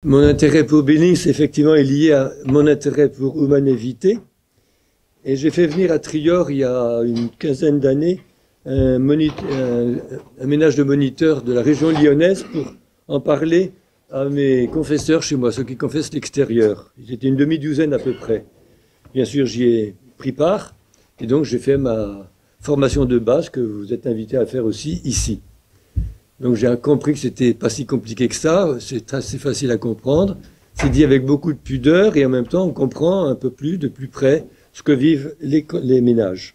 Mon intérêt pour Billings, effectivement, est lié à mon intérêt pour Humanevité. Et j'ai fait venir à Trior, il y a une quinzaine d'années, un ménage de moniteurs de la région lyonnaise pour en parler à mes confesseurs chez moi, ceux qui confessent l'extérieur. Ils étaient une demi-douzaine à peu près. Bien sûr, j'y ai pris part, et donc j'ai fait ma formation de base que vous êtes invité à faire aussi ici. Donc j'ai compris que c'était pas si compliqué que ça, c'est assez facile à comprendre. C'est dit avec beaucoup de pudeur et en même temps on comprend un peu plus, de plus près, ce que vivent les ménages.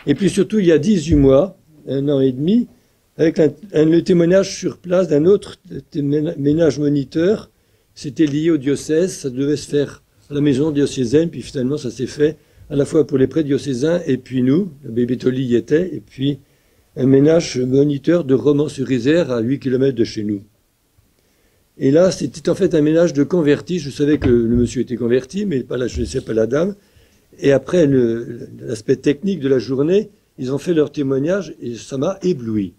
Et puis surtout, il y a 18 mois, 1 an et demi, avec le témoignage sur place d'un autre ménage moniteur, c'était lié au diocèse, ça devait se faire à la maison diocésaine, puis finalement ça s'est fait à la fois pour les prêtres diocésains et puis nous, le bébé Toli y était, et puis un ménage moniteur de Romans-sur-Isère à 8 km de chez nous. Et là, c'était en fait un ménage de convertis. Je savais que le monsieur était converti, mais pas là, je ne sais pas la dame. Et après l'aspect technique de la journée, ils ont fait leur témoignage et ça m'a ébloui.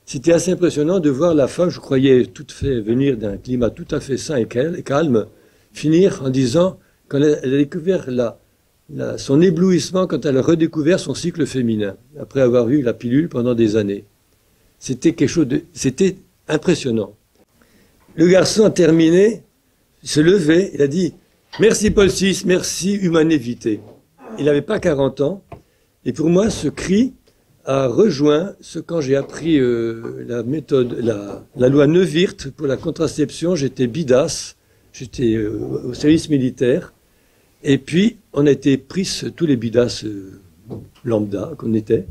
C'était assez impressionnant de voir la femme, je croyais tout fait venir d'un climat tout à fait sain et calme, finir en disant, quand elle a découvert son éblouissement quand elle a redécouvert son cycle féminin, après avoir eu la pilule pendant des années. C'était c'était impressionnant. Le garçon a terminé, il se levait, il a dit « Merci Paul VI, merci Humanevité ». Il n'avait pas 40 ans, et pour moi, ce cri a rejoint ce quand j'ai appris la loi Neuwirth pour la contraception. J'étais bidas, j'étais au service militaire, et puis on a été pris, tous les bidas lambda qu'on était.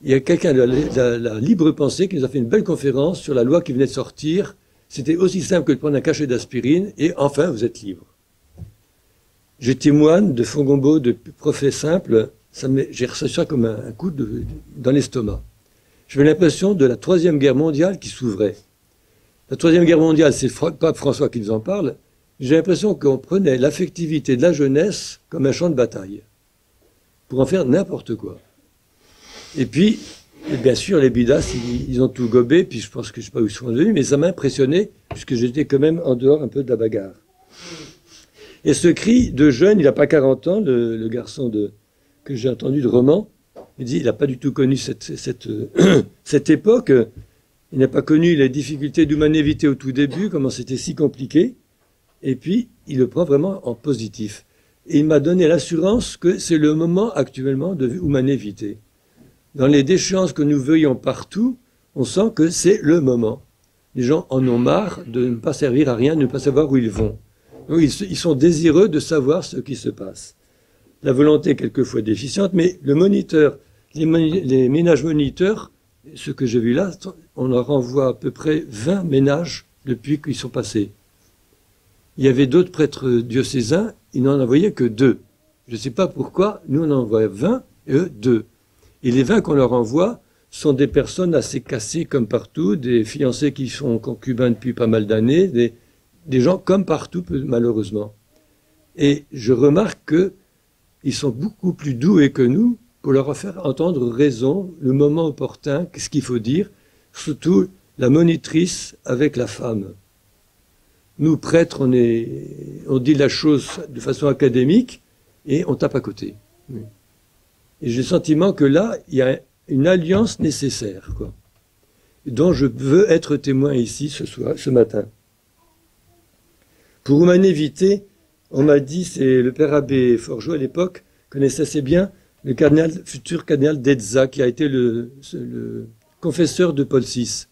Il y a quelqu'un de la libre pensée qui nous a fait une belle conférence sur la loi qui venait de sortir. C'était aussi simple que de prendre un cachet d'aspirine, et enfin, vous êtes libre. J'étais moine de Fongombo, de profet simple, j'ai reçu ça comme un coup dans l'estomac. J'avais l'impression de la Troisième Guerre mondiale qui s'ouvrait. La Troisième Guerre mondiale, c'est le pape François qui nous en parle. J'ai l'impression qu'on prenait l'affectivité de la jeunesse comme un champ de bataille, pour en faire n'importe quoi. Et puis, bien sûr, les bidas, ils ont tout gobé, puis je pense que je ne sais pas où ils sont venus, mais ça m'a impressionné, puisque j'étais quand même en dehors un peu de la bagarre. Et ce cri de jeune, il n'a pas 40 ans, le garçon que j'ai entendu de Romans, il dit, il n'a pas du tout connu cette époque, il n'a pas connu les difficultés d'Humanevité au tout début, comment c'était si compliqué, et puis il le prend vraiment en positif. Et il m'a donné l'assurance que c'est le moment actuellement de Humanevité. Dans les déchéances que nous veillons partout, on sent que c'est le moment. Les gens en ont marre de ne pas servir à rien, de ne pas savoir où ils vont. Donc ils sont désireux de savoir ce qui se passe. La volonté est quelquefois déficiente, mais le moniteur, les ménages moniteurs, ce que j'ai vu là, on leur envoie à peu près 20 ménages depuis qu'ils sont passés. Il y avait d'autres prêtres diocésains, ils n'en envoyaient que 2. Je ne sais pas pourquoi, nous on en envoie 20 et eux 2. Et les 20 qu'on leur envoie sont des personnes assez cassées comme partout, des fiancés qui sont concubins depuis pas mal d'années, des gens comme partout malheureusement. Et je remarque qu'ils sont beaucoup plus doués que nous pour leur faire entendre raison, le moment opportun, qu'est-ce qu'il faut dire, surtout la monitrice avec la femme. Nous, prêtres, on dit la chose de façon académique et on tape à côté. Et j'ai le sentiment que là, il y a une alliance nécessaire, quoi, dont je veux être témoin ici ce matin. Pour Humanevité, on m'a dit, c'est le père abbé Forgeot à l'époque, connaissait assez bien le futur cardinal d'Edza, qui a été le confesseur de Paul VI.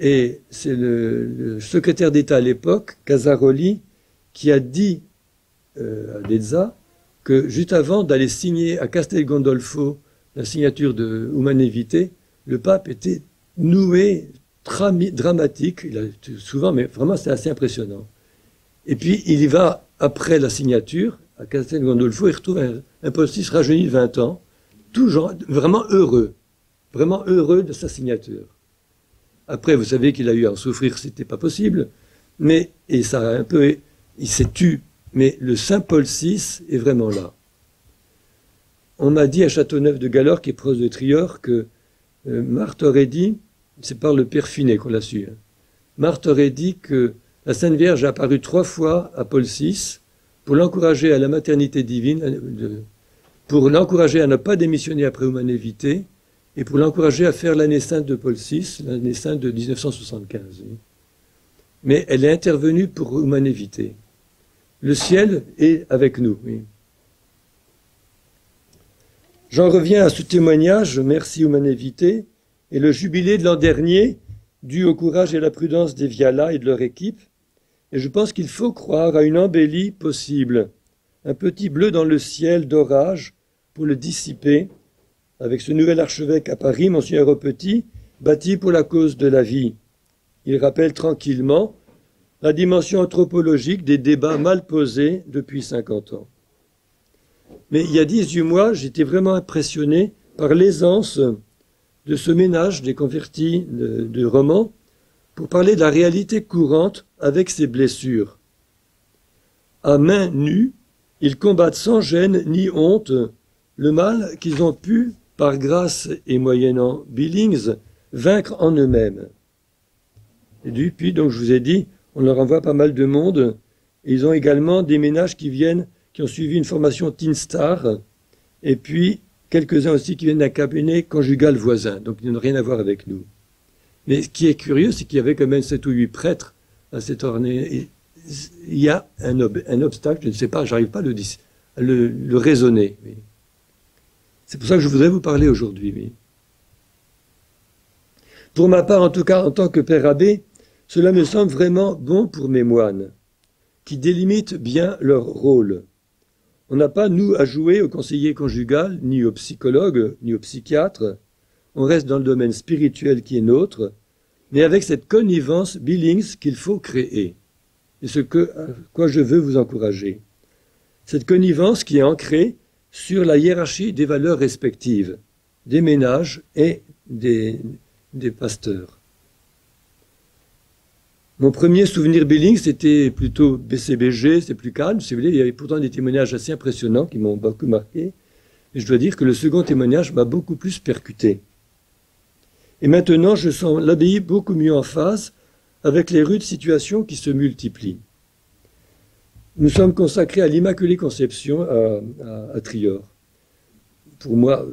Et c'est le secrétaire d'État à l'époque, Casaroli, qui a dit à Dezza que juste avant d'aller signer à Castel Gandolfo la signature de Humanevité, le pape était noué, dramatique, il a souvent, mais vraiment c'est assez impressionnant. Et puis il y va après la signature, à Castel Gandolfo, il retrouve un Paul VI rajeuni de 20 ans, toujours vraiment heureux de sa signature. Après, vous savez qu'il a eu à en souffrir, c'était pas possible, et ça a un peu, il s'est tu, mais le Saint Paul VI est vraiment là. On m'a dit à Châteauneuf de Gallorgue, qui est proche de Trior, que Marthe aurait dit, c'est par le père Finet qu'on l'a su, hein, Marthe aurait dit que la Sainte Vierge a apparu 3 fois à Paul VI pour l'encourager à la maternité divine, pour l'encourager à ne pas démissionner après Humanae Vitae, et pour l'encourager à faire l'année sainte de Paul VI, l'année sainte de 1975. Mais elle est intervenue pour Humanae Vitae. Le ciel est avec nous. Oui. J'en reviens à ce témoignage, merci Humanae Vitae, et le jubilé de l'an dernier, dû au courage et à la prudence des Viala et de leur équipe. Et je pense qu'il faut croire à une embellie possible, un petit bleu dans le ciel d'orage pour le dissiper, avec ce nouvel archevêque à Paris, Monseigneur Aupetit, bâti pour la cause de la vie. Il rappelle tranquillement la dimension anthropologique des débats mal posés depuis 50 ans. Mais il y a 18 mois, j'étais vraiment impressionné par l'aisance de ce ménage des convertis de romans pour parler de la réalité courante avec ses blessures. À main nue, ils combattent sans gêne ni honte le mal qu'ils ont pu, par grâce et moyennant Billings, vaincre en eux-mêmes. Et depuis, donc je vous ai dit, on leur envoie pas mal de monde. Et ils ont également des ménages qui ont suivi une formation Teen Star, et puis quelques-uns aussi qui viennent d'un cabinet conjugal voisin, donc ils n'ont rien à voir avec nous. Mais ce qui est curieux, c'est qu'il y avait quand même 7 ou 8 prêtres à cette ornée. Il y a un obstacle, je ne sais pas, j'arrive pas à le raisonner. Oui. C'est pour ça que je voudrais vous parler aujourd'hui. Oui. Pour ma part, en tout cas, en tant que père abbé, cela me semble vraiment bon pour mes moines, qui délimitent bien leur rôle. On n'a pas, nous, à jouer au conseiller conjugal, ni au psychologue, ni au psychiatre. On reste dans le domaine spirituel qui est nôtre, mais avec cette connivence Billings qu'il faut créer. Et à quoi je veux vous encourager. Cette connivence qui est ancrée sur la hiérarchie des valeurs respectives, des ménages et des pasteurs. Mon premier souvenir Billings, c'était plutôt BCBG, c'est plus calme, si vous voulez. Il y avait pourtant des témoignages assez impressionnants qui m'ont beaucoup marqué. Et je dois dire que le second témoignage m'a beaucoup plus percuté. Et maintenant, je sens l'abbaye beaucoup mieux en phase avec les rudes situations qui se multiplient. Nous sommes consacrés à l'Immaculée Conception à Trior. Pour moi,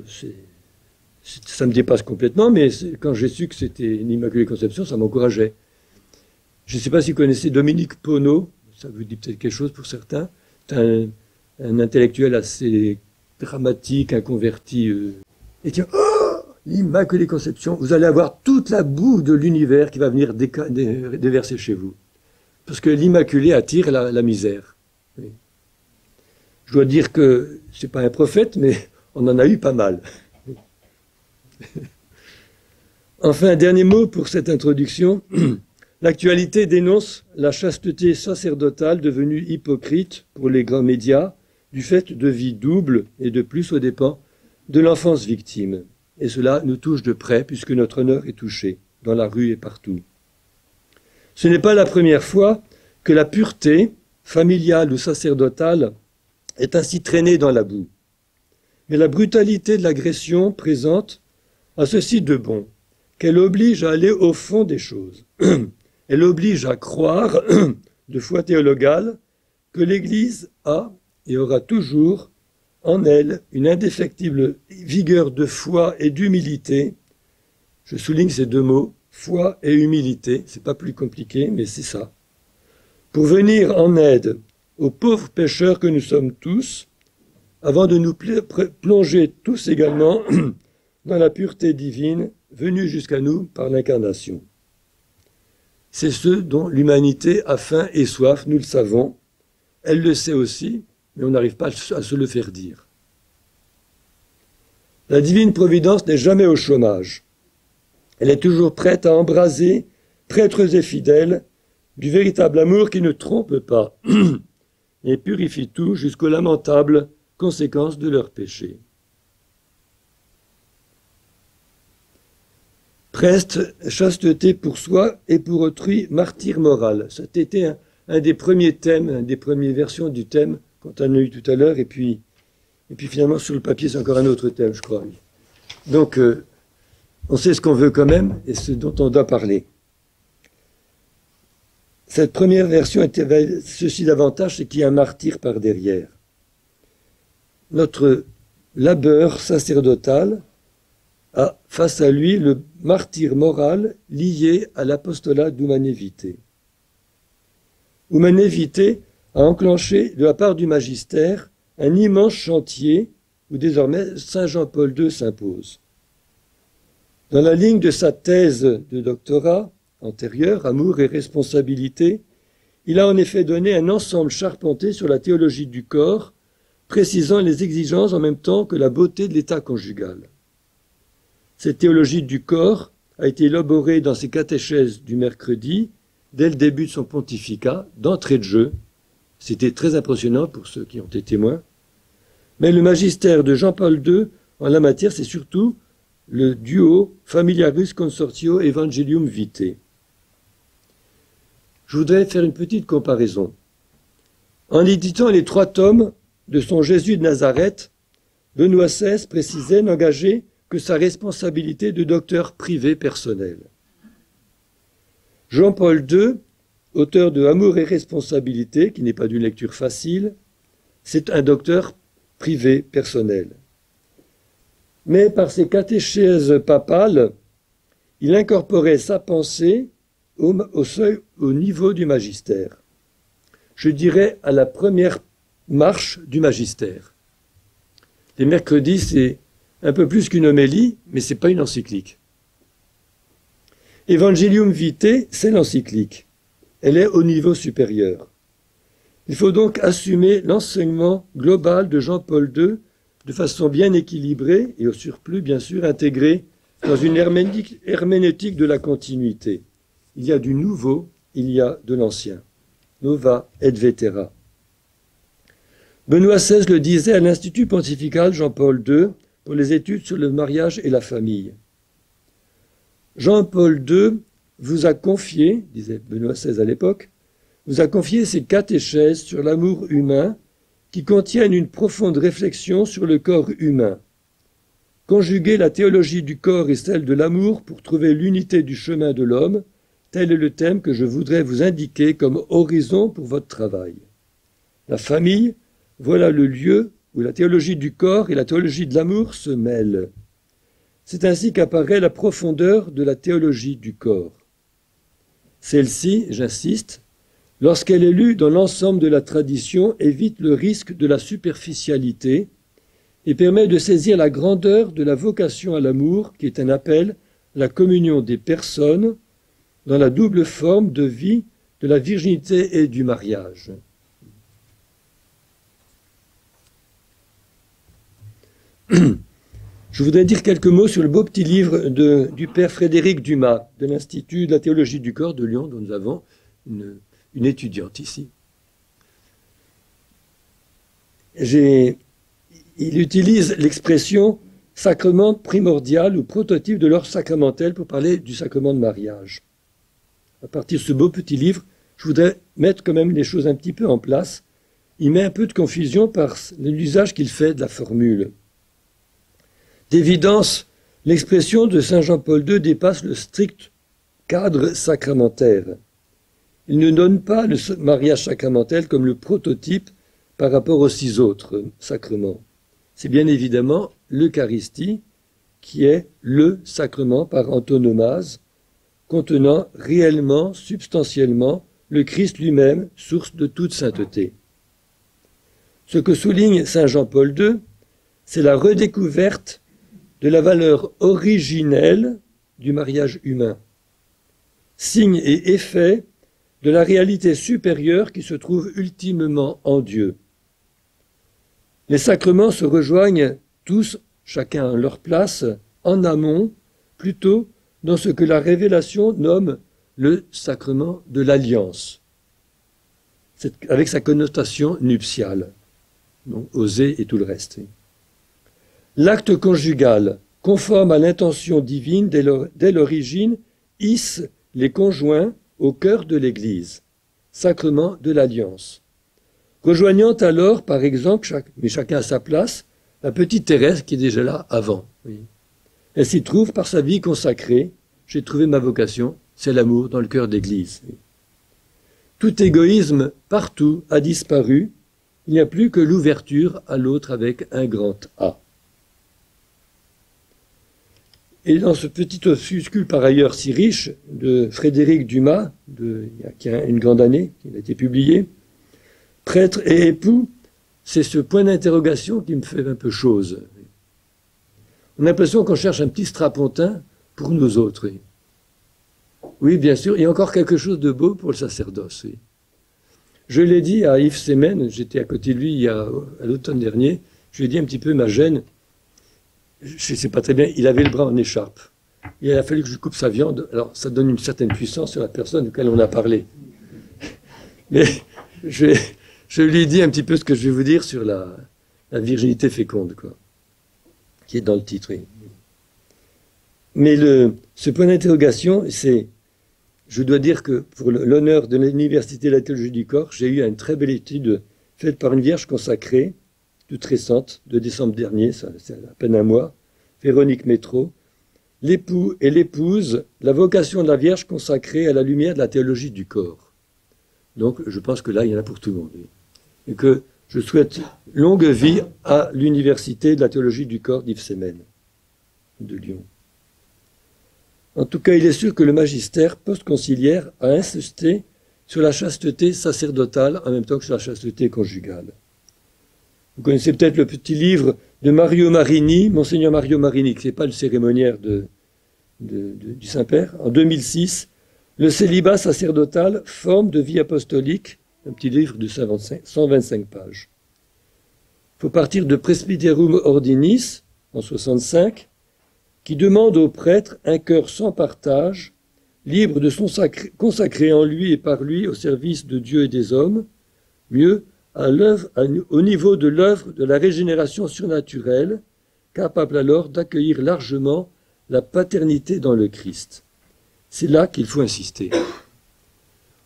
ça me dépasse complètement, mais quand j'ai su que c'était l'Immaculée Conception, ça m'encourageait. Je ne sais pas si vous connaissez Dominique Pono, ça vous dit peut-être quelque chose pour certains. C'est un intellectuel assez dramatique, inconverti. Et qui l'Immaculée Conception, vous allez avoir toute la boue de l'univers qui va venir déverser chez vous. Parce que l'Immaculée attire la misère. Oui. Je dois dire que ce n'est pas un prophète, mais on en a eu pas mal. Enfin, un dernier mot pour cette introduction. L'actualité dénonce la chasteté sacerdotale devenue hypocrite pour les grands médias du fait de vie double et de plus aux dépens de l'enfance victime. Et cela nous touche de près puisque notre honneur est touché, dans la rue et partout. Ce n'est pas la première fois que la pureté, familiale ou sacerdotale, est ainsi traînée dans la boue. Mais la brutalité de l'agression présente a ceci de bon, qu'elle oblige à aller au fond des choses. Elle oblige à croire, de foi théologale, que l'Église a et aura toujours en elle une indéfectible vigueur de foi et d'humilité. Je souligne ces deux mots, foi et humilité, c'est pas plus compliqué, mais c'est ça. Pour venir en aide aux pauvres pécheurs que nous sommes tous, avant de nous plonger tous également dans la pureté divine venue jusqu'à nous par l'incarnation. C'est ce dont l'humanité a faim et soif, nous le savons. Elle le sait aussi, mais on n'arrive pas à se le faire dire. La divine providence n'est jamais au chômage. Elle est toujours prête à embraser, prêtres et fidèles, du véritable amour qui ne trompe pas et purifie tout jusqu'aux lamentables conséquences de leurs péchés. Preste, chasteté pour soi et pour autrui, martyr moral. Ça a été un des premiers thèmes, une des premières versions du thème qu'on a eu tout à l'heure, et puis finalement sur le papier c'est encore un autre thème, je crois. Donc on sait ce qu'on veut quand même et ce dont on doit parler. Cette première version avait ceci d'avantage, c'est qu'il y a un martyr par derrière. Notre labeur sacerdotal a face à lui le martyr moral lié à l'apostolat d'Humanum Vitae. Humanum Vitae a enclenché de la part du magistère un immense chantier où désormais Saint Jean-Paul II s'impose. Dans la ligne de sa thèse de doctorat antérieure, Amour et responsabilité, il a en effet donné un ensemble charpenté sur la théologie du corps, précisant les exigences en même temps que la beauté de l'état conjugal. Cette théologie du corps a été élaborée dans ses catéchèses du mercredi, dès le début de son pontificat, d'entrée de jeu. C'était très impressionnant pour ceux qui ont été témoins. Mais le magistère de Jean-Paul II en la matière, c'est surtout le duo Familiaris Consortio Evangelium Vitae. Je voudrais faire une petite comparaison. En éditant les 3 tomes de son Jésus de Nazareth, Benoît XVI précisait n'engager que sa responsabilité de docteur privé personnel. Jean-Paul II, auteur de Amour et responsabilité, qui n'est pas d'une lecture facile, c'est un docteur privé personnel. Mais par ses catéchèses papales, il incorporait sa pensée au niveau du magistère. Je dirais à la première marche du magistère. Les mercredis, c'est un peu plus qu'une homélie, mais ce n'est pas une encyclique. Evangelium Vitae, c'est l'encyclique. Elle est au niveau supérieur. Il faut donc assumer l'enseignement global de Jean-Paul II de façon bien équilibrée et au surplus, bien sûr, intégrée dans une herméneutique de la continuité. Il y a du nouveau, il y a de l'ancien. Nova et vetera. Benoît XVI le disait à l'Institut pontifical Jean-Paul II pour les études sur le mariage et la famille. Jean-Paul II vous a confié, disait Benoît XVI à l'époque, vous a confié ces catéchèses sur l'amour humain qui contiennent une profonde réflexion sur le corps humain. Conjuguer la théologie du corps et celle de l'amour pour trouver l'unité du chemin de l'homme, tel est le thème que je voudrais vous indiquer comme horizon pour votre travail. La famille, voilà le lieu où la théologie du corps et la théologie de l'amour se mêlent. C'est ainsi qu'apparaît la profondeur de la théologie du corps. Celle-ci, j'insiste, lorsqu'elle est lue dans l'ensemble de la tradition, évite le risque de la superficialité et permet de saisir la grandeur de la vocation à l'amour, qui est un appel à la communion des personnes dans la double forme de vie de la virginité et du mariage. Je voudrais dire quelques mots sur le beau petit livre du père Frédéric Dumas, de l'Institut de la théologie du corps de Lyon, dont nous avons une étudiante ici. Il utilise l'expression sacrement primordial ou prototype de l'ordre sacramentel pour parler du sacrement de mariage. À partir de ce beau petit livre, je voudrais mettre quand même les choses un petit peu en place. Il met un peu de confusion par l'usage qu'il fait de la formule. D'évidence, l'expression de Saint Jean-Paul II dépasse le strict cadre sacramentaire. Il ne donne pas le mariage sacramentel comme le prototype par rapport aux 6 autres sacrements. C'est bien évidemment l'Eucharistie qui est le sacrement par antonomase, contenant réellement, substantiellement, le Christ lui-même, source de toute sainteté. Ce que souligne Saint Jean-Paul II, c'est la redécouverte de la valeur originelle du mariage humain, signe et effet de la réalité supérieure qui se trouve ultimement en Dieu. Les sacrements se rejoignent tous, chacun à leur place, en amont, plutôt dans ce que la révélation nomme le sacrement de l'alliance, avec sa connotation nuptiale, donc osée et tout le reste. L'acte conjugal, conforme à l'intention divine dès l'origine, hisse les conjoints au cœur de l'Église, sacrement de l'alliance. Rejoignant alors, par exemple, mais chacun à sa place, la petite Thérèse qui est déjà là avant. Oui. Elle s'y trouve par sa vie consacrée. J'ai trouvé ma vocation, c'est l'amour dans le cœur d'Église. Tout égoïsme partout a disparu. Il n'y a plus que l'ouverture à l'autre avec un grand A. Et dans ce petit opuscule par ailleurs si riche de Frédéric Dumas, il y a une grande année, qui a été publié, Prêtre et époux, c'est ce point d'interrogation qui me fait un peu chose. On a l'impression qu'on cherche un petit strapontin pour nous autres. Oui. Oui, bien sûr, il y a encore quelque chose de beau pour le sacerdoce. Oui. Je l'ai dit à Yves Semen, j'étais à côté de lui à l'automne dernier, je lui ai dit un petit peu ma gêne. Je ne sais pas très bien, il avait le bras en écharpe. Il a fallu que je coupe sa viande. Alors, ça donne une certaine puissance sur la personne auquel on a parlé. Mais je lui ai dit un petit peu ce que je vais vous dire sur la virginité féconde, quoi, qui est dans le titre. Oui. Mais ce point d'interrogation, c'est, je dois dire que pour l'honneur de l'Université de la théologie du corps, j'ai eu une très belle étude faite par une vierge consacrée, toute récente, de décembre dernier, c'est à peine un mois, Véronique Métro, l'époux et l'épouse, la vocation de la Vierge consacrée à la lumière de la théologie du corps. Donc, je pense que là, il y en a pour tout le monde. Et que je souhaite longue vie à l'Université de la théologie du corps d'Yves Semen, de Lyon. En tout cas, il est sûr que le magistère post-conciliaire a insisté sur la chasteté sacerdotale en même temps que sur la chasteté conjugale. Vous connaissez peut-être le petit livre de Mario Marini, Monseigneur Mario Marini, qui n'est pas le cérémoniaire du Saint-Père, en 2006, Le célibat sacerdotal, forme de vie apostolique, un petit livre de 125 pages. Il faut partir de Presbyterum Ordinis, en 65, qui demande au prêtre un cœur sans partage, libre de consacrer en lui et par lui au service de Dieu et des hommes, mieux, au niveau de l'œuvre de la régénération surnaturelle, capable alors d'accueillir largement la paternité dans le Christ. C'est là qu'il faut insister.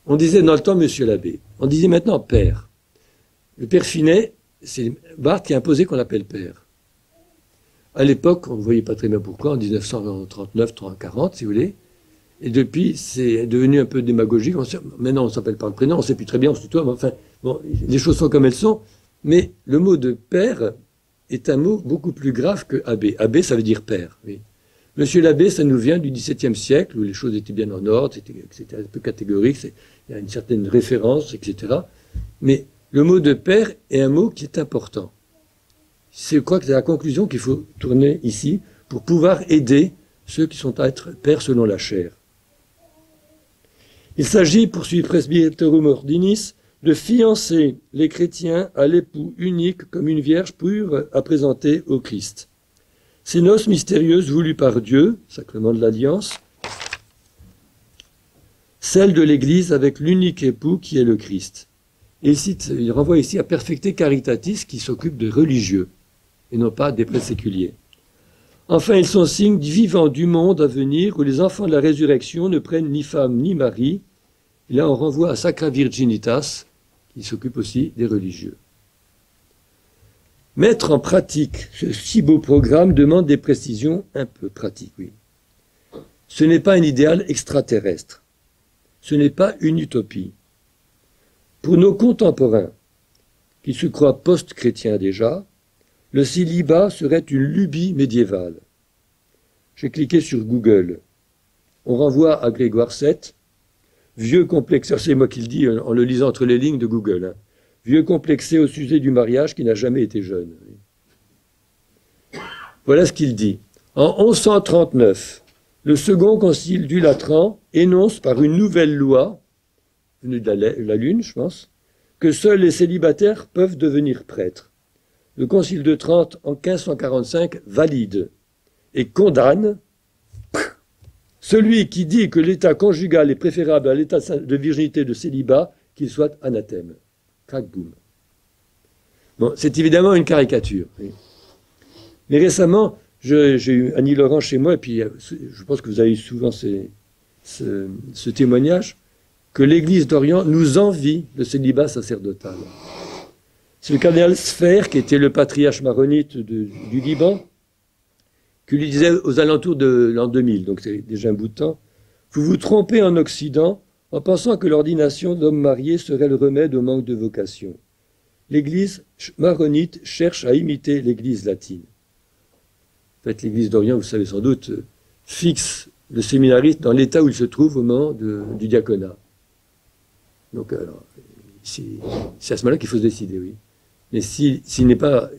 On disait dans le temps Monsieur l'abbé, on disait maintenant Père. Le Père Finet, c'est Barthes qui a imposé qu'on l'appelle Père. À l'époque, on ne voyait pas très bien pourquoi, en 1939-40, si vous voulez, et depuis, c'est devenu un peu démagogique. Maintenant, on ne s'appelle pas le prénom, on ne sait plus très bien, on se tutoie, mais enfin, bon, les choses sont comme elles sont. Mais le mot de père est un mot beaucoup plus grave que abbé. Abbé, ça veut dire père, oui. Monsieur l'abbé, ça nous vient du XVIIe siècle, où les choses étaient bien en ordre, c'était un peu catégorique, il y a une certaine référence, etc. Mais le mot de père est un mot qui est important. Je crois que c'est la conclusion qu'il faut tourner ici pour pouvoir aider ceux qui sont à être pères selon la chair. Il s'agit, poursuit Presbyterum Ordinis, de fiancer les chrétiens à l'époux unique comme une vierge pure à présenter au Christ. Ces noces mystérieuses voulues par Dieu, sacrement de l'alliance, celle de l'Église avec l'unique époux qui est le Christ. Et il renvoie ici à Perfecte Caritatis qui s'occupe de religieux et non pas des prêtres séculiers. Enfin, ils sont signes du vivant du monde à venir où les enfants de la résurrection ne prennent ni femme ni mari. Et là, on renvoie à Sacra Virginitas, qui s'occupe aussi des religieux. Mettre en pratique ce si beau programme demande des précisions un peu pratiques, oui. Ce n'est pas un idéal extraterrestre. Ce n'est pas une utopie. Pour nos contemporains, qui se croient post-chrétiens déjà, le célibat serait une lubie médiévale. J'ai cliqué sur Google. On renvoie à Grégoire VII, vieux complexé, c'est moi qui le dis en le lisant entre les lignes de Google, hein, vieux complexé au sujet du mariage qui n'a jamais été jeune. Voilà ce qu'il dit. En 1139, le second concile du Latran énonce par une nouvelle loi, venue de la Lune, je pense, que seuls les célibataires peuvent devenir prêtres. Le concile de Trente, en 1545, valide et condamne celui qui dit que l'état conjugal est préférable à l'état de virginité de célibat, qu'il soit anathème. Crac, boum. Bon, c'est évidemment une caricature. Oui. Mais récemment, j'ai eu Annie Laurent chez moi, et puis je pense que vous avez eu souvent ce témoignage, que l'Église d'Orient nous envie le célibat sacerdotal. C'est le cardinal Sfer, qui était le patriarche maronite du Liban, qui lui disait aux alentours de l'an 2000, donc c'est déjà un bout de temps, vous vous trompez en Occident en pensant que l'ordination d'hommes mariés serait le remède au manque de vocation. L'Église maronite cherche à imiter l'Église latine. En fait, l'Église d'Orient, vous savez sans doute, fixe le séminariste dans l'état où il se trouve au moment du diaconat. Donc, alors, c'est à ce moment-là qu'il faut se décider, oui. Mais s'il n'est pas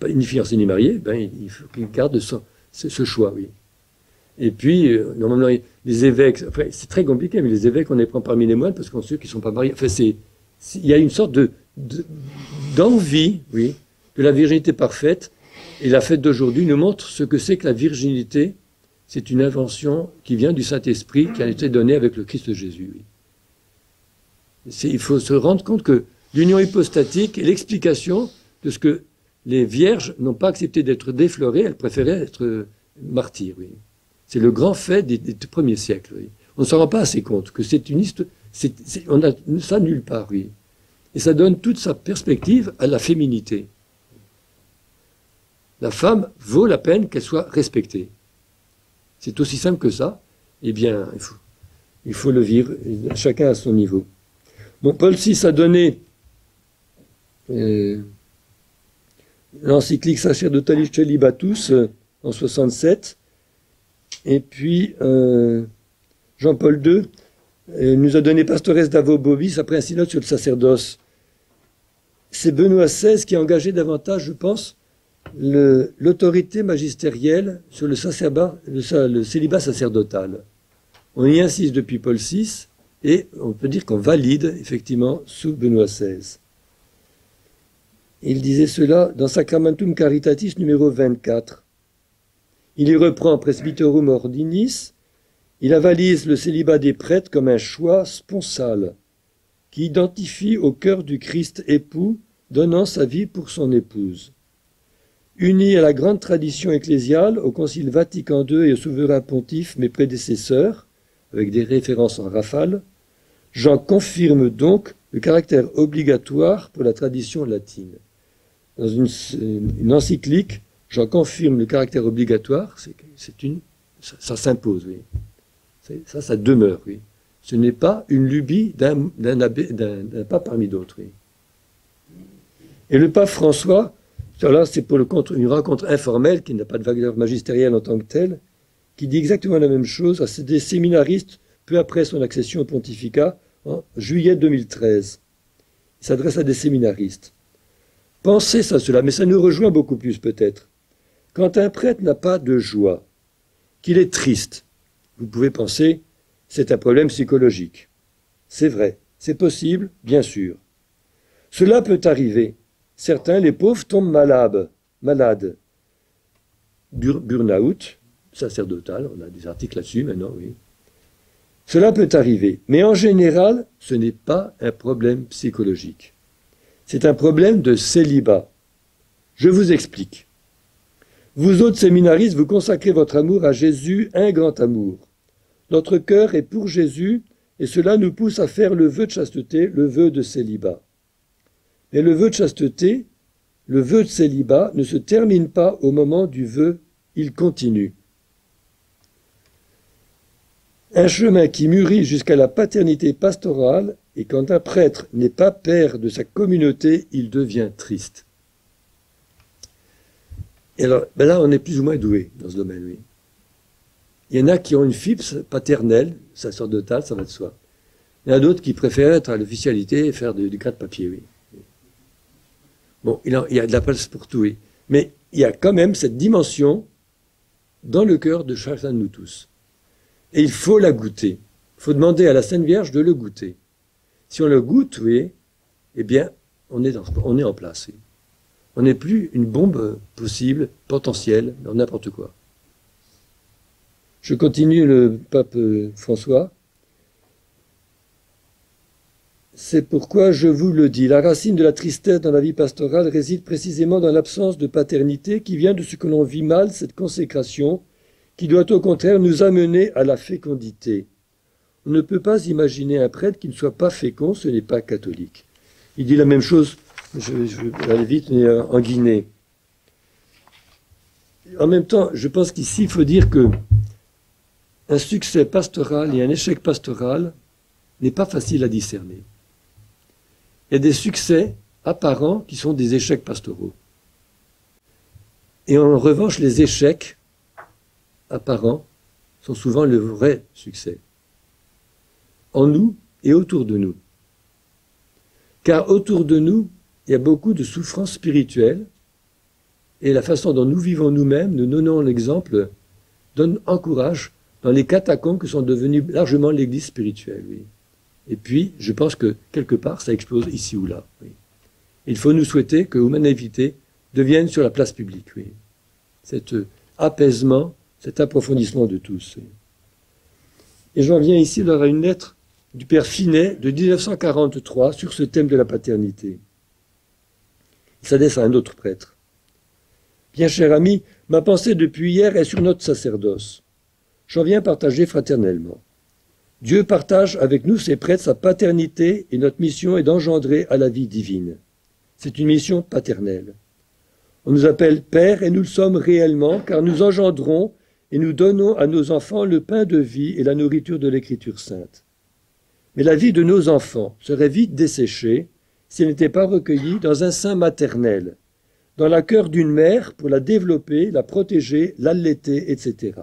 une fiancée ni mariée, ben, il faut qu'il garde ce choix, oui. Et puis, normalement, les évêques, enfin, c'est très compliqué, mais les évêques, on les prend parmi les moines parce qu'on sait qu'ils ne sont pas mariés. Enfin, il y a une sorte d'envie, oui, de la virginité parfaite. Et la fête d'aujourd'hui nous montre ce que c'est que la virginité. C'est une invention qui vient du Saint-Esprit, qui a été donnée avec le Christ Jésus. Oui. Il faut se rendre compte que l'union hypostatique est l'explication de ce que les vierges n'ont pas accepté d'être déflorées, elles préféraient être martyrs. Oui. C'est le grand fait des premiers siècles. Oui. On ne s'en rend pas assez compte que c'est une histoire. On a ça nulle part, oui. Et ça donne toute sa perspective à la féminité. La femme vaut la peine qu'elle soit respectée. C'est aussi simple que ça. Eh bien, il faut le vivre, chacun à son niveau. Bon, Paul VI a donné l'encyclique Sacerdotalis Celibatus en 67. Et puis, Jean-Paul II nous a donné Pastores Davo Bobis après un synode sur le sacerdoce. C'est Benoît XVI qui a engagé davantage, je pense, l'autorité magistérielle sur le célibat sacerdotal. On y insiste depuis Paul VI et on peut dire qu'on valide effectivement sous Benoît XVI. Il disait cela dans Sacramentum Caritatis numéro 24. Il y reprend Presbyterum Ordinis, il avalise le célibat des prêtres comme un choix sponsal qui identifie au cœur du Christ époux donnant sa vie pour son épouse. Uni à la grande tradition ecclésiale, au Concile Vatican II et au souverain pontife, mes prédécesseurs, avec des références en rafale, j'en confirme donc le caractère obligatoire pour la tradition latine. Dans une encyclique, j'en confirme le caractère obligatoire, ça s'impose, oui. Ça demeure, oui. Ce n'est pas une lubie d'un pape parmi d'autres, oui. Et le pape François, là, c'est pour une rencontre informelle qui n'a pas de valeur magistérielle en tant que telle, qui dit exactement la même chose à des séminaristes peu après son accession au pontificat en juillet 2013. Il s'adresse à des séminaristes. Pensez à cela, mais ça nous rejoint beaucoup plus peut-être. Quand un prêtre n'a pas de joie, qu'il est triste, vous pouvez penser, c'est un problème psychologique. C'est vrai, c'est possible, bien sûr. Cela peut arriver. Certains, les pauvres, tombent malades. Burn-out, sacerdotal, on a des articles là-dessus maintenant, oui. Cela peut arriver, mais en général, ce n'est pas un problème psychologique. C'est un problème de célibat. Je vous explique. Vous autres séminaristes, vous consacrez votre amour à Jésus, un grand amour. Notre cœur est pour Jésus, et cela nous pousse à faire le vœu de chasteté, le vœu de célibat. Mais le vœu de chasteté, le vœu de célibat, ne se termine pas au moment du vœu, il continue. Un chemin qui mûrit jusqu'à la paternité pastorale, et quand un prêtre n'est pas père de sa communauté, il devient triste. Et alors, là, on est plus ou moins doué dans ce domaine, oui. Il y en a qui ont une fibre paternelle, sacerdotale, ça va de soi. Il y en a d'autres qui préfèrent être à l'officialité et faire du gratte-papier, oui. Bon, il y a de la place pour tout, oui. Mais il y a quand même cette dimension dans le cœur de chacun de nous tous. Et il faut la goûter. Il faut demander à la Sainte Vierge de le goûter. Si on le goûte, oui, eh bien, on est en place. Oui. On n'est plus une bombe possible, potentielle, dans n'importe quoi. Je continue le pape François. C'est pourquoi je vous le dis. La racine de la tristesse dans la vie pastorale réside précisément dans l'absence de paternité qui vient de ce que l'on vit mal, cette consécration, qui doit au contraire nous amener à la fécondité. On ne peut pas imaginer un prêtre qui ne soit pas fécond, ce n'est pas catholique. Il dit la même chose, je vais aller vite, mais en Guinée. En même temps, je pense qu'ici, il faut dire que un succès pastoral et un échec pastoral n'est pas facile à discerner. Il y a des succès apparents qui sont des échecs pastoraux. Et en revanche, les échecs apparents sont souvent le vrai succès. En nous et autour de nous. Car autour de nous, il y a beaucoup de souffrances spirituelles et la façon dont nous vivons nous-mêmes, nous donnons l'exemple, encourage dans les catacombes que sont devenues largement l'église spirituelle. Oui. Et puis, je pense que quelque part, ça explose ici ou là. Oui. Il faut nous souhaiter que Humanité devienne sur la place publique. Oui. Cet apaisement, cet approfondissement de tous. Oui. Et j'en viens ici à une lettre du père Finet de 1943 sur ce thème de la paternité. Il s'adresse à un autre prêtre. Bien cher ami, ma pensée depuis hier est sur notre sacerdoce. J'en viens partager fraternellement. Dieu partage avec nous, ses prêtres, sa paternité et notre mission est d'engendrer à la vie divine. C'est une mission paternelle. On nous appelle père et nous le sommes réellement car nous engendrons et nous donnons à nos enfants le pain de vie et la nourriture de l'Écriture sainte. Mais la vie de nos enfants serait vite desséchée si elle n'était pas recueillie dans un sein maternel, dans la cœur d'une mère pour la développer, la protéger, l'allaiter, etc.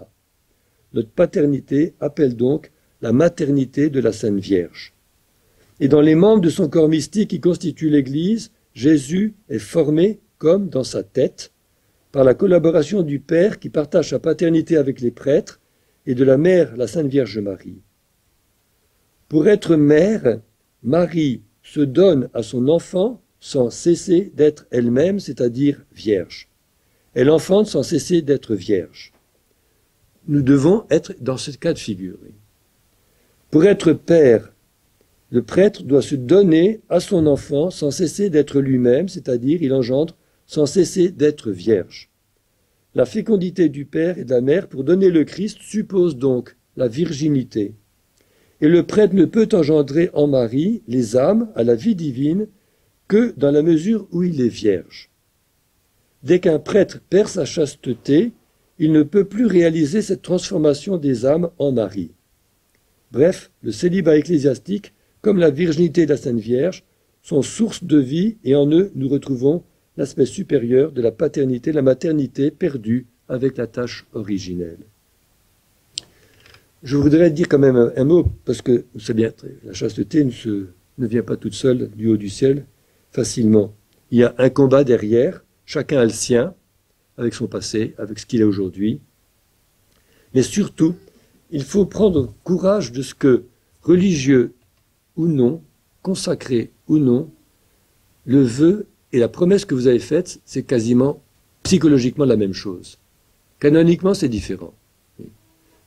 Notre paternité appelle donc la maternité de la Sainte Vierge. Et dans les membres de son corps mystique qui constitue l'Église, Jésus est formé, comme dans sa tête, par la collaboration du Père qui partage sa paternité avec les prêtres et de la Mère, la Sainte Vierge Marie. Pour être mère, Marie se donne à son enfant sans cesser d'être elle-même, c'est-à-dire vierge. Elle enfante sans cesser d'être vierge. Nous devons être dans ce cas de figure. Pour être père, le prêtre doit se donner à son enfant sans cesser d'être lui-même, c'est-à-dire il engendre sans cesser d'être vierge. La fécondité du père et de la mère pour donner le Christ suppose donc la virginité. Et le prêtre ne peut engendrer en Marie les âmes à la vie divine que dans la mesure où il est vierge. Dès qu'un prêtre perd sa chasteté, il ne peut plus réaliser cette transformation des âmes en Marie. Bref, le célibat ecclésiastique, comme la virginité de la Sainte Vierge, sont source de vie et en eux nous retrouvons l'aspect supérieur de la paternité, la maternité perdue avec la tâche originelle. Je voudrais dire quand même un mot, parce que vous savez bien, la chasteté ne vient pas toute seule du haut du ciel facilement. Il y a un combat derrière, chacun a le sien, avec son passé, avec ce qu'il est aujourd'hui. Mais surtout, il faut prendre courage de ce que, religieux ou non, consacré ou non, le vœu et la promesse que vous avez faite, c'est quasiment psychologiquement la même chose. Canoniquement, c'est différent.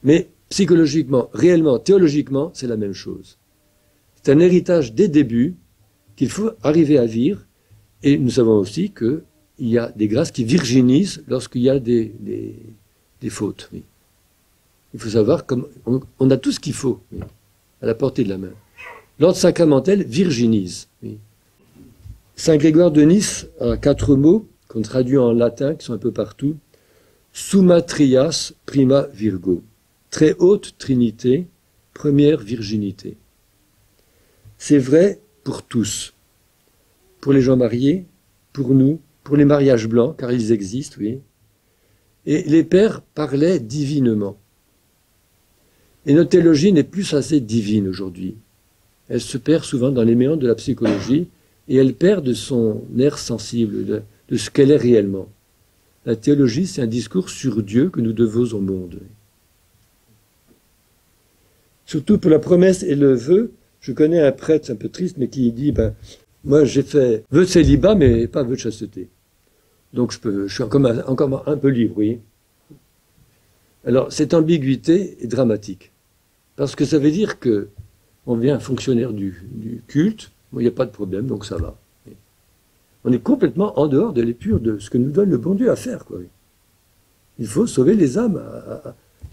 Mais psychologiquement, réellement, théologiquement, c'est la même chose. C'est un héritage des débuts qu'il faut arriver à vivre. Et nous savons aussi qu'il y a des grâces qui virginisent lorsqu'il y a des fautes. Oui. Il faut savoir qu'on a tout ce qu'il faut oui, à la portée de la main. L'ordre sacramentel virginise. Oui. Saint Grégoire de Nice a 4 mots qu'on traduit en latin, qui sont un peu partout. Summa trias prima virgo. Très haute trinité, première virginité. C'est vrai pour tous. Pour les gens mariés, pour nous, pour les mariages blancs, car ils existent, oui. Et les pères parlaient divinement. Et notre théologie n'est plus assez divine aujourd'hui. Elle se perd souvent dans les méandres de la psychologie et elle perd de son air sensible, de ce qu'elle est réellement. La théologie, c'est un discours sur Dieu que nous devons au monde. Surtout pour la promesse et le vœu, je connais un prêtre un peu triste, mais qui dit, moi j'ai fait vœu de célibat, mais pas vœu de chasteté. Donc je suis encore un peu libre, oui. Alors, cette ambiguïté est dramatique. Parce que ça veut dire que on devient un fonctionnaire du culte, il n'y a pas de problème, donc ça va. On est complètement en dehors de l'épure de ce que nous donne le bon Dieu à faire, quoi. Il faut sauver les âmes.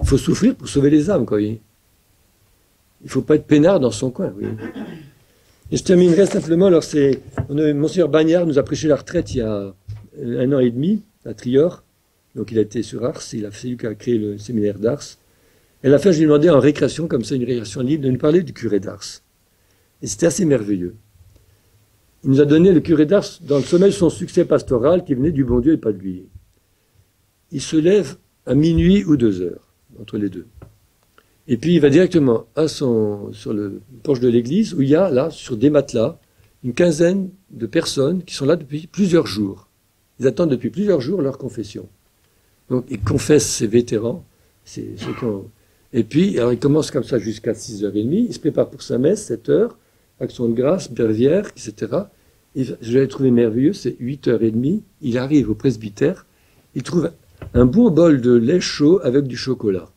Il faut souffrir pour sauver les âmes, quoi. Il ne faut pas être peinard dans son coin, oui. Et je terminerai simplement, alors Monseigneur Bagnard nous a prêché la retraite il y a 1 an et demi, à Trior. Donc il a été sur Ars, c'est lui qui a créé le séminaire d'Ars. Et à la fin, je lui ai demandé en récréation, comme ça, une récréation libre, de nous parler du curé d'Ars. Et c'était assez merveilleux. Il nous a donné, le curé d'Ars, dans le sommet de son succès pastoral, qui venait du bon Dieu et pas de lui. Il se lève à minuit ou 2 heures, entre les deux. Et puis il va directement sur le porche de l'église, où il y a, là, sur des matelas, une quinzaine de personnes qui sont là depuis plusieurs jours. Ils attendent depuis plusieurs jours leur confession. Donc ils confessent ces vétérans. Et puis, alors il commence comme ça jusqu'à 6h30, il se prépare pour sa messe, 7h, action de grâce, breviaire, etc. Et je l'avais trouvé merveilleux, c'est 8h30, il arrive au presbytère, il trouve un bon bol de lait chaud avec du chocolat.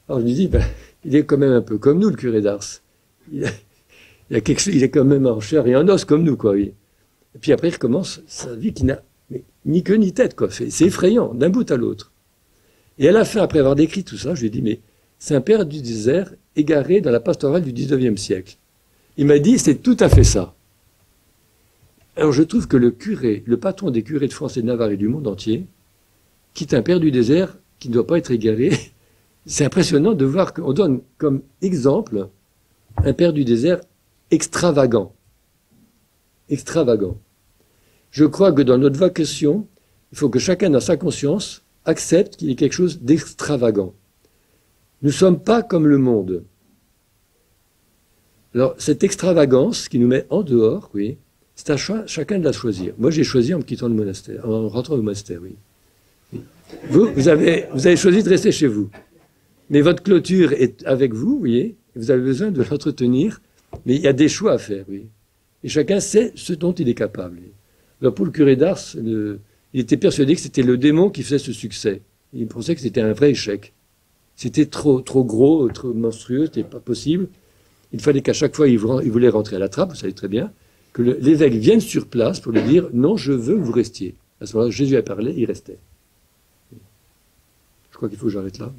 Alors je me dis, ben, il est quand même un peu comme nous, le curé d'Ars. Il est quand même en chair et en os comme nous, quoi. Oui. Et puis après, il recommence sa vie qui n'a ni queue ni tête, quoi. C'est effrayant, d'un bout à l'autre. Et à la fin, après avoir décrit tout ça, je lui ai dit, mais c'est un père du désert égaré dans la pastorale du 19e siècle. Il m'a dit, c'est tout à fait ça. Alors je trouve que le curé, le patron des curés de France et de Navarre et du monde entier, quitte un père du désert qui ne doit pas être égaré, c'est impressionnant de voir qu'on donne comme exemple un père du désert extravagant. Extravagant. Je crois que dans notre vocation, il faut que chacun dans sa conscience accepte qu'il y ait quelque chose d'extravagant. Nous ne sommes pas comme le monde. Alors, cette extravagance qui nous met en dehors, oui, c'est à chacun de la choisir. Moi, j'ai choisi en me quittant le monastère, en rentrant au monastère, oui. Vous avez choisi de rester chez vous. Mais votre clôture est avec vous, vous voyez, et vous avez besoin de l'entretenir, mais il y a des choix à faire, oui. Et chacun sait ce dont il est capable. Alors pour le curé d'Ars, il était persuadé que c'était le démon qui faisait ce succès. Il pensait que c'était un vrai échec. C'était trop gros, trop monstrueux, c'était pas possible. Il fallait qu'à chaque fois, il voulait rentrer à la trappe, vous savez très bien, que l'évêque vienne sur place pour lui dire « Non, je veux que vous restiez ». À ce moment-là, Jésus a parlé, il restait. Je crois qu'il faut que j'arrête là.